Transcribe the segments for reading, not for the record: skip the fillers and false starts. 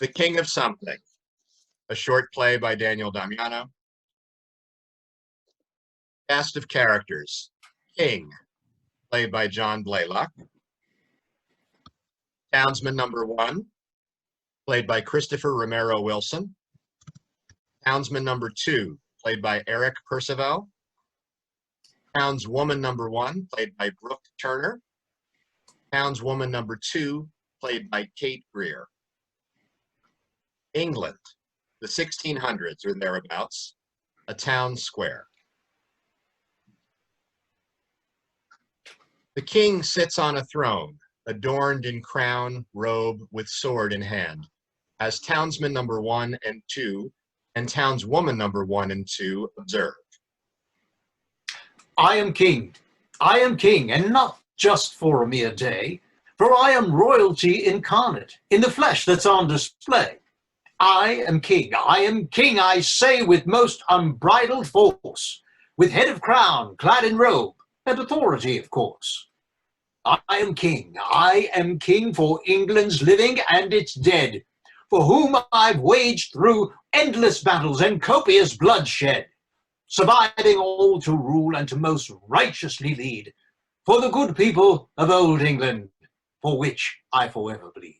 The King of Something, a short play by Daniel Damiano. Cast of characters: King, played by John Blaylock. Townsman number 1, played by Christopher Romero Wilson. Townsman number 2, played by Eric Percival. Townswoman number 1, played by Brooke Turner. Townswoman number 2, played by Kate Greer. England, the 1600s or thereabouts, a town square. The king sits on a throne, adorned in crown, robe, with sword in hand, as townsman number 1 and 2 and townswoman number 1 and 2 observe. I am king, and not just for a mere day, for I am royalty incarnate, in the flesh that's on display. I am king, I say with most unbridled force, with head of crown, clad in robe, and authority, of course. I am king for England's living and its dead, for whom I've waged through endless battles and copious bloodshed, surviving all to rule and to most righteously lead, for the good people of old England, for which I forever bleed.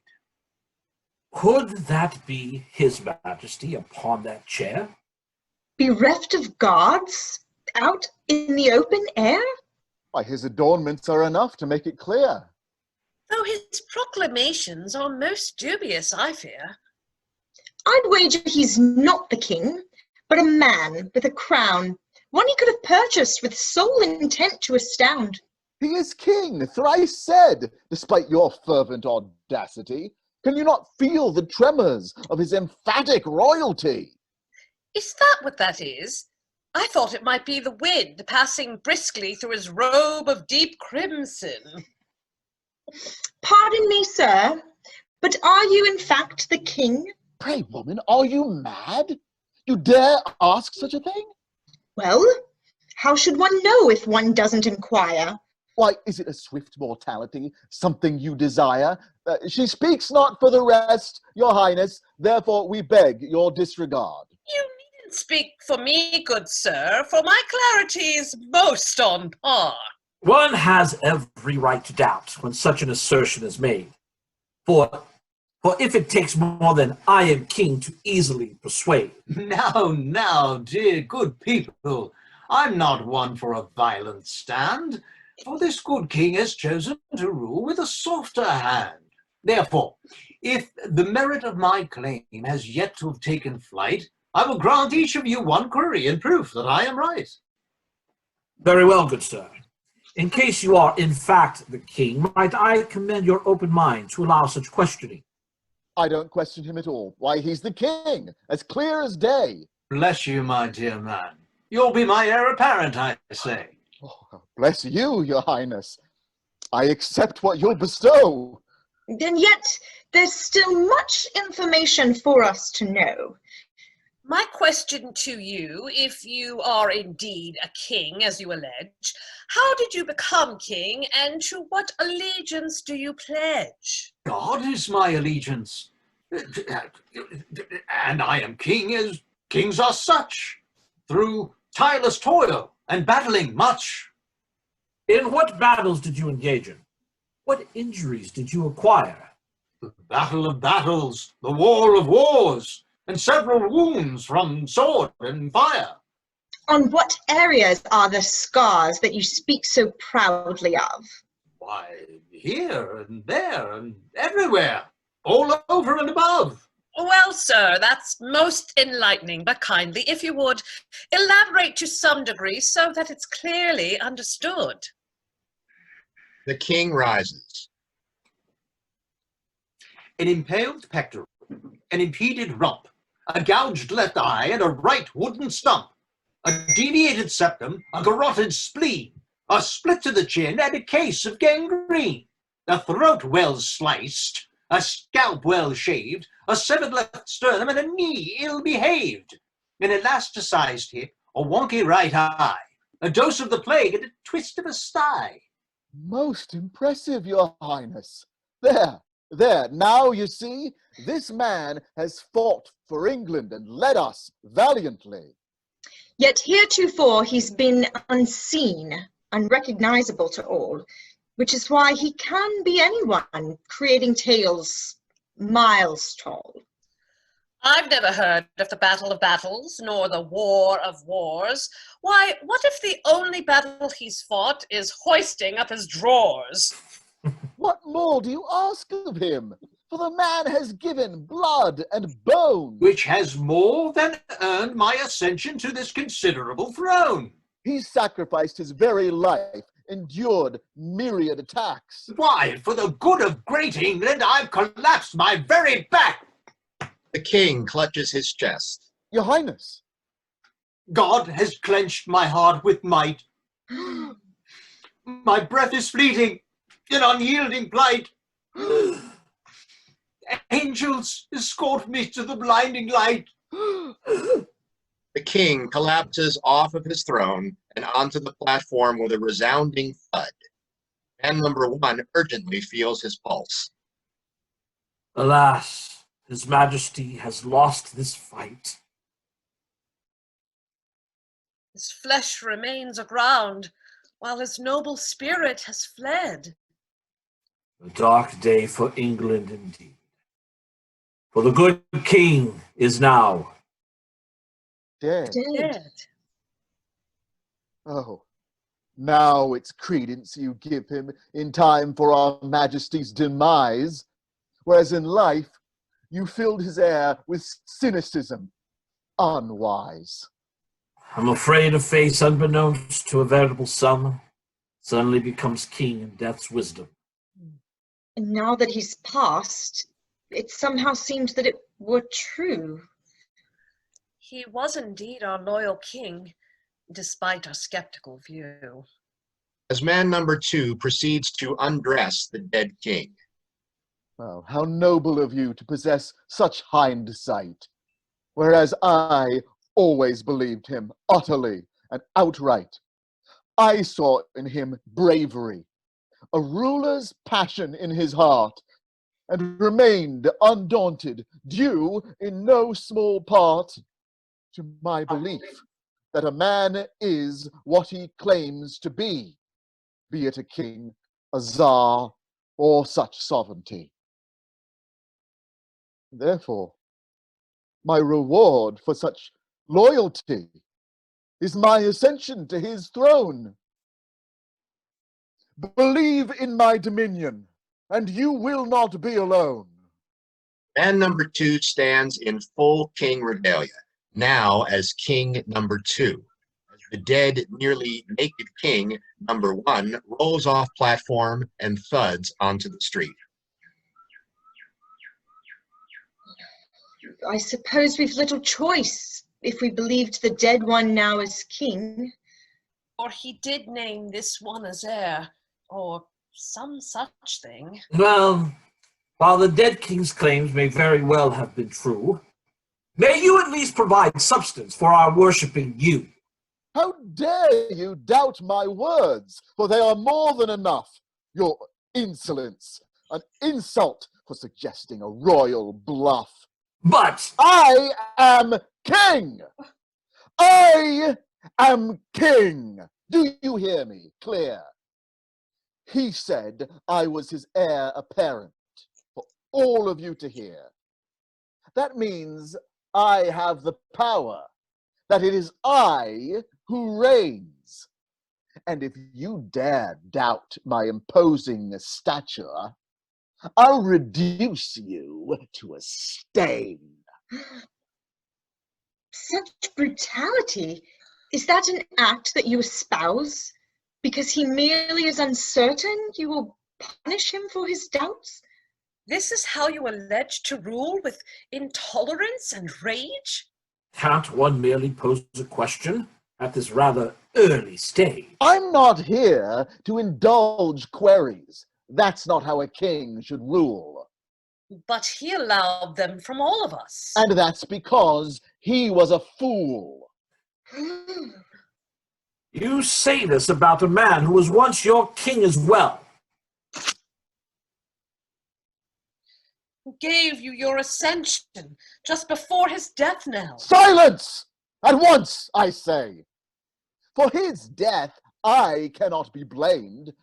Could that be His Majesty upon that chair? Bereft of guards, out in the open air? Why, his adornments are enough to make it clear. Though his proclamations are most dubious, I fear. I'd wager he's not the king, but a man with a crown, one he could have purchased with sole intent to astound. He is king, thrice said, despite your fervent audacity. Can you not feel the tremors of his emphatic royalty? Is that what that is? I thought it might be the wind passing briskly through his robe of deep crimson. Pardon me, sir, but are you in fact the king? Pray, woman, are you mad? You dare ask such a thing? Well, how should one know if one doesn't inquire? Why, is it a swift mortality, something you desire? She speaks not for the rest, your highness, therefore we beg your disregard. You needn't speak for me, good sir, for my clarity's most on par. One has every right to doubt when such an assertion is made. For if it takes more than I am king to easily persuade. Now, dear good people, I'm not one for a violent stand, for this good king has chosen to rule with a softer hand. Therefore, if the merit of my claim has yet to have taken flight, I will grant each of you one query in proof that I am right. Very well, good sir. In case you are in fact the king, might I commend your open mind to allow such questioning? I don't question him at all. Why, he's the king, as clear as day. Bless you, my dear man. You'll be my heir apparent, I say. Oh, bless you, your highness. I accept what you'll bestow. And yet, there's still much information for us to know. My question to you, if you are indeed a king, as you allege, how did you become king, and to what allegiance do you pledge? God is my allegiance, and I am king as kings are such, through tireless toil and battling much. In what battles did you engage in? What injuries did you acquire? The battle of battles, the war of wars, and several wounds from sword and fire. On what areas are the scars that you speak so proudly of? Why, here and there and everywhere, all over and above. Well, sir, that's most enlightening, but kindly, if you would, elaborate to some degree so that it's clearly understood. The king rises. An impaled pectoral, an impeded rump, a gouged left eye, and a right wooden stump, a deviated septum, a garroted spleen, a split to the chin, and a case of gangrene, a throat well sliced, a scalp well shaved, a severed left sternum, and a knee ill-behaved, an elasticized hip, a wonky right eye, a dose of the plague, and a twist of a sty. Most impressive, your highness. There, There, now you see, this man has fought for England and led us valiantly. Yet heretofore he's been unseen, unrecognizable to all, which is why he can be anyone, creating tales miles tall. I've never heard of the Battle of Battles, nor the War of Wars. Why, what if the only battle he's fought is hoisting up his drawers? What more do you ask of him? For the man has given blood and bone. Which has more than earned my ascension to this considerable throne. He sacrificed his very life, endured myriad attacks. Why, for the good of great England, I've collapsed my very back. The king clutches his chest. Your Highness. God has clenched my heart with might. My breath is fleeting in unyielding plight. Angels, escort me to the blinding light. The king collapses off of his throne and onto the platform with a resounding thud. Man number 1 urgently feels his pulse. Alas, His Majesty has lost this fight. His flesh remains aground, while his noble spirit has fled. A dark day for England indeed. For the good king is now Dead. Dead. Oh, now it's credence you give him in time for our Majesty's demise, whereas in life you filled his air with cynicism, unwise. I'm afraid a face unbeknownst to a veritable son suddenly becomes king in death's wisdom. And now that he's passed, it somehow seemed that it were true. He was indeed our loyal king, despite our skeptical view. As man number 2 proceeds to undress the dead king. Oh, how noble of you to possess such hindsight, whereas I always believed him utterly and outright. I saw in him bravery, a ruler's passion in his heart, and remained undaunted, due in no small part to my belief that a man is what he claims to be it a king, a czar, or such sovereignty. Therefore, my reward for such loyalty is my ascension to his throne. Believe in my dominion, and you will not be alone. Man number 2 stands in full king regalia, now as king number 2. As the dead, nearly naked king number 1 rolls off platform and thuds onto the street. I suppose we've little choice if we believed the dead one now as king. Or he did name this one as heir, or some such thing. Well, while the dead king's claims may very well have been true, may you at least provide substance for our worshipping you. How dare you doubt my words, for they are more than enough. Your insolence, an insult for suggesting a royal bluff. But I am king! I am king! Do you hear me clear? He said I was his heir apparent, for all of you to hear. That means I have the power, that it is I who reigns. And if you dare doubt my imposing stature, I'll reduce you to a stain. Such brutality! Is that an act that you espouse? Because he merely is uncertain, you will punish him for his doubts? This is how you allege to rule, with intolerance and rage? can't one merely pose a question at this rather early stage? I'm not here to indulge queries. That's not how a king should rule. But he allowed them from all of us. And that's because he was a fool. You say this about a man who was once your king as well. who gave you your ascension just before his death knell. Silence! At once, I say. For his death I cannot be blamed.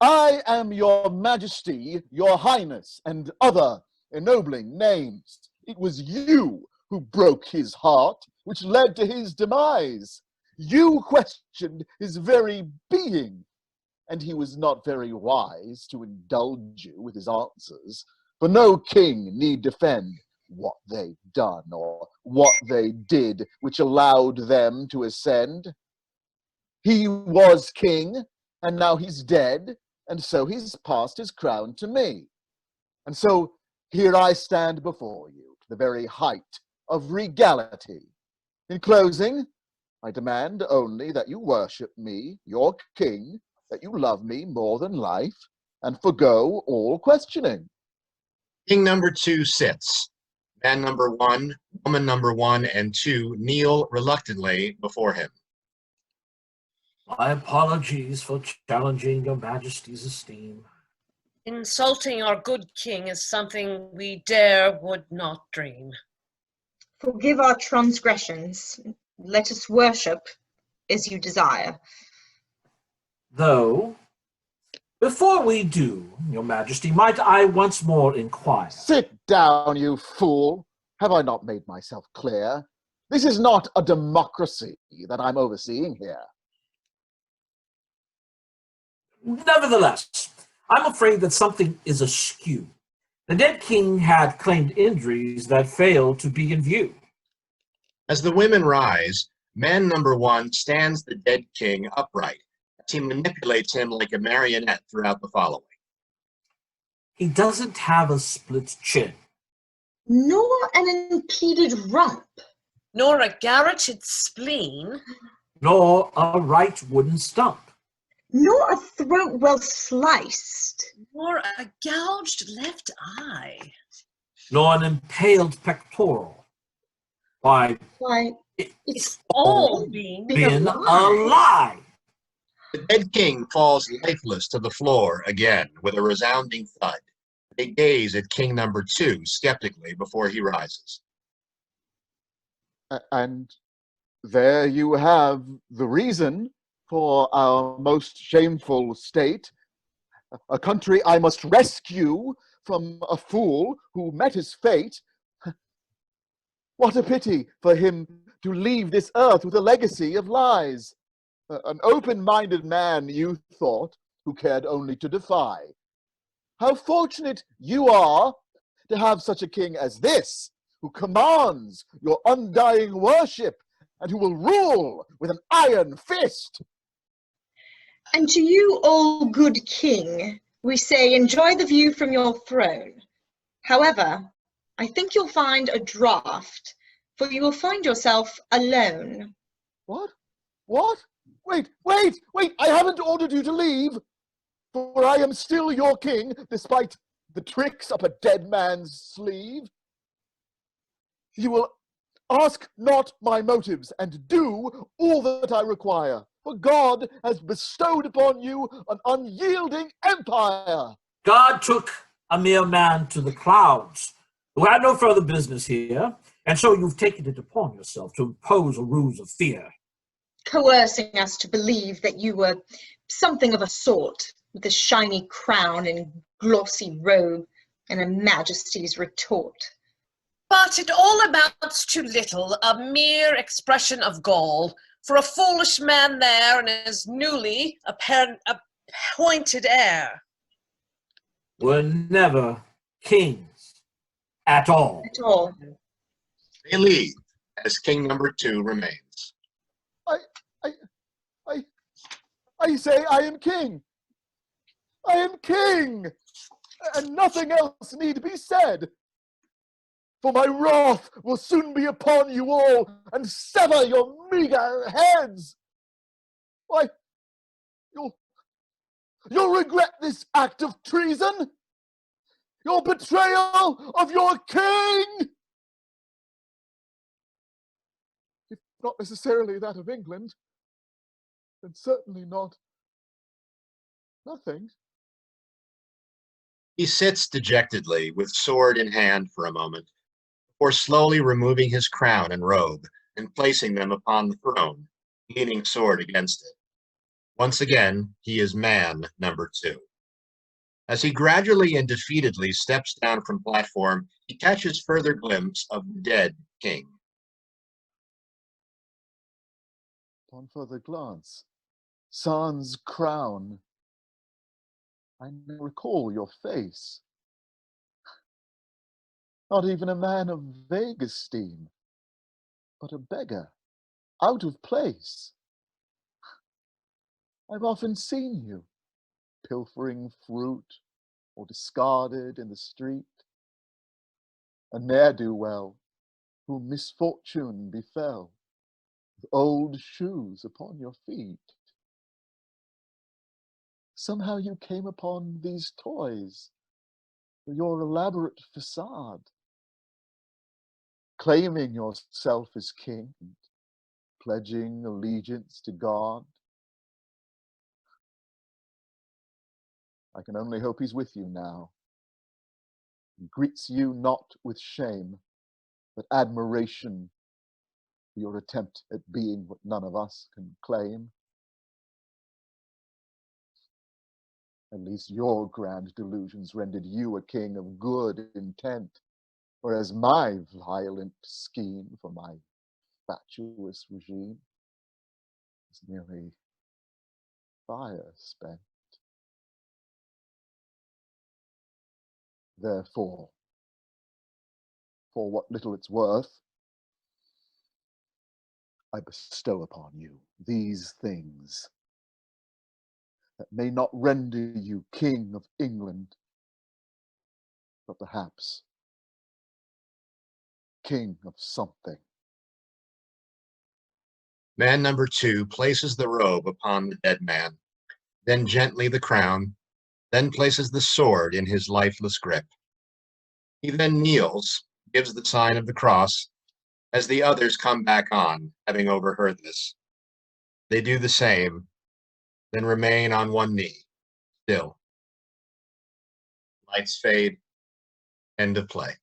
I am your majesty, your highness, and other ennobling names. It was you who broke his heart, which led to his demise. You questioned his very being, and he was not very wise to indulge you with his answers, for no king need defend what they've done or what they did which allowed them to ascend. He was king, and now he's dead, and so he's passed his crown to me. And so here I stand before you, to the very height of regality. In closing, I demand only that you worship me, your king, that you love me more than life, and forgo all questioning. King number 2 sits. Man number 1, woman number 1, and 2 kneel reluctantly before him. My apologies for challenging your majesty's esteem. Insulting our good king is something we would not dream. Forgive our transgressions. Let us worship as you desire. Though, before we do, your majesty, might I once more inquire? Sit down, you fool. Have I not made myself clear? This is not a democracy that I'm overseeing here. Nevertheless, I'm afraid that something is askew. The dead king had claimed injuries that failed to be in view. As the women rise, man number 1 stands the dead king upright as he manipulates him like a marionette throughout the following. He doesn't have a split chin. Nor an impeded rump. Nor a garroted spleen. Nor a right wooden stump. Nor a throat well sliced. Nor a gouged left eye. Nor an impaled pectoral. Why, It's all been been a lie. The dead king falls lifeless to the floor again with a resounding thud. They gaze at king number 2 skeptically before he rises. And there you have the reason for our most shameful state, a country I must rescue from a fool who met his fate. What a pity for him to leave this earth with a legacy of lies. An open-minded man, you thought, who cared only to defy. How fortunate you are to have such a king as this, who commands your undying worship and who will rule with an iron fist. And to you, all good king, we say, enjoy the view from your throne. However, I think you'll find a draught, for you will find yourself alone. What? What? Wait, I haven't ordered you to leave, for I am still your king, despite the tricks up a dead man's sleeve. You will ask not my motives, and do all that I require, for God has bestowed upon you an unyielding empire. God took a mere man to the clouds, who had no further business here, and so you've taken it upon yourself to impose a ruse of fear. Coercing us to believe that you were something of a sort, with a shiny crown and glossy robe and a majesty's retort. But it all amounts to little, a mere expression of gall, for a foolish man there and his newly appointed heir. Were never kings at all. At all. They leave as king number 2 remains. I say I am king. I am king, and nothing else need be said. For my wrath will soon be upon you all, and sever your meager heads. Why, you'll regret this act of treason, your betrayal of your king. If not necessarily that of England, then certainly not nothing. He sits dejectedly with sword in hand for a moment, before slowly removing his crown and robe and placing them upon the throne, leaning sword against it. Once again, he is man number 2. As he gradually and defeatedly steps down from platform, he catches further glimpse of the dead king. Upon further glance, sans crown, I now recall your face. Not even a man of vague esteem, but a beggar, out of place. I've often seen you, pilfering fruit or discarded in the street. A ne'er-do-well whom misfortune befell, with old shoes upon your feet. Somehow you came upon these toys for your elaborate facade, claiming yourself as king, and pledging allegiance to God. I can only hope he's with you now. He greets you not with shame, but admiration for your attempt at being what none of us can claim. At least your grand delusions rendered you a king of good intent, whereas my violent scheme for my fatuous regime is merely fire spent. Therefore, for what little it's worth, I bestow upon you these things that may not render you king of England, but perhaps king of something. Man number 2 places the robe upon the dead man, then gently the crown, then places the sword in his lifeless grip. He then kneels, gives the sign of the cross, as the others come back on, having overheard this. They do the same, then remain on one knee, still. Lights fade, end of play.